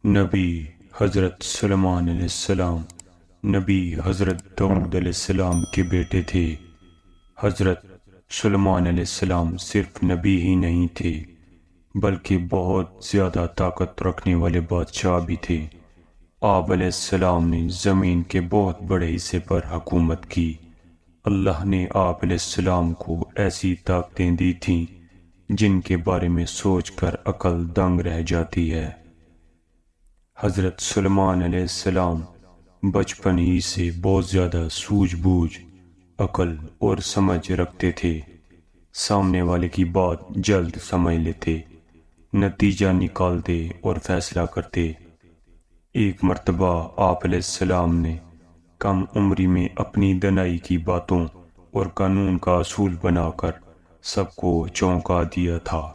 نبی حضرت سلیمان علیہ السلام نبی حضرت داؤد علیہ السلام کے بیٹے تھے۔ حضرت سلیمان علیہ السلام صرف نبی ہی نہیں تھے بلکہ بہت زیادہ طاقت رکھنے والے بادشاہ بھی تھے۔ آپ علیہ السلام نے زمین کے بہت بڑے حصے پر حکومت کی۔ اللہ نے آپ علیہ السلام کو ایسی طاقتیں دی تھیں جن کے بارے میں سوچ کر عقل دنگ رہ جاتی ہے۔ حضرت سلیمان علیہ السلام بچپن ہی سے بہت زیادہ سوجھ بوجھ، عقل اور سمجھ رکھتے تھے۔ سامنے والے کی بات جلد سمجھ لیتے، نتیجہ نکالتے اور فیصلہ کرتے۔ ایک مرتبہ آپ علیہ السلام نے کم عمری میں اپنی دانائی کی باتوں اور قانون کا اصول بنا کر سب کو چونکا دیا تھا۔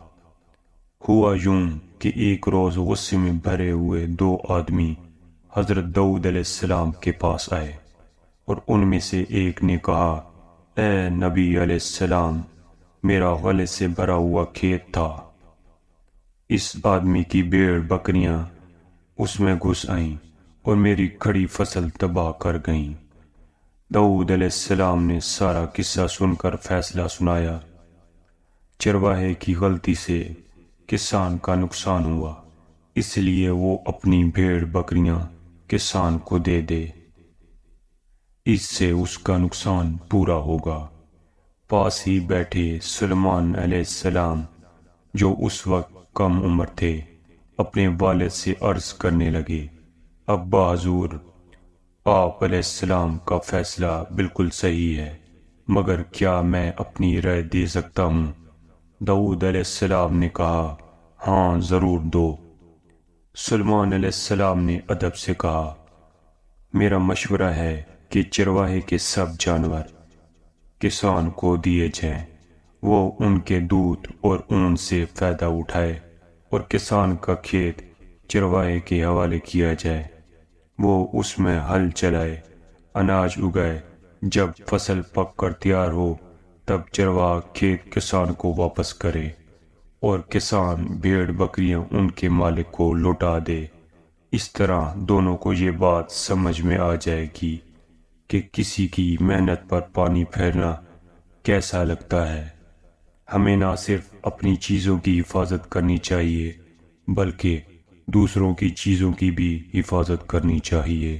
ہوا یوں کہ ایک روز غصے میں بھرے ہوئے دو آدمی حضرت داؤد علیہ السلام کے پاس آئے اور ان میں سے ایک نے کہا، اے نبی علیہ السلام، میرا غلے سے بھرا ہوا کھیت تھا، اس آدمی کی بھیڑ بکریاں اس میں گھس آئیں اور میری کھڑی فصل تباہ کر گئیں۔ داؤد علیہ السلام نے سارا قصہ سن کر فیصلہ سنایا، چرواہے کی غلطی سے کسان کا نقصان ہوا، اس لیے وہ اپنی بھیڑ بکریاں کسان کو دے دے، اس سے اس کا نقصان پورا ہوگا۔ پاس ہی بیٹھے سلیمان علیہ السلام جو اس وقت کم عمر تھے اپنے والد سے عرض کرنے لگے، ابا حضور، آپ علیہ السلام کا فیصلہ بالکل صحیح ہے، مگر کیا میں اپنی رائے دے سکتا ہوں؟ داؤد علیہ السلام نے کہا، ہاں ضرور دو۔ سلیمان علیہ السلام نے ادب سے کہا، میرا مشورہ ہے کہ چرواہے کے سب جانور کسان کو دیے جائیں، وہ ان کے دودھ اور اون سے فائدہ اٹھائے، اور کسان کا کھیت چرواہے کے حوالے کیا جائے، وہ اس میں ہل چلائے، اناج اگائے، جب فصل پک کر تیار ہو تب چرواہ کھیت کسان کو واپس کرے اور کسان بھیڑ بکریاں ان کے مالک کو لوٹا دے۔ اس طرح دونوں کو یہ بات سمجھ میں آ جائے گی کہ کسی کی محنت پر پانی پھیرنا کیسا لگتا ہے۔ ہمیں نہ صرف اپنی چیزوں کی حفاظت کرنی چاہیے بلکہ دوسروں کی چیزوں کی بھی حفاظت کرنی چاہیے۔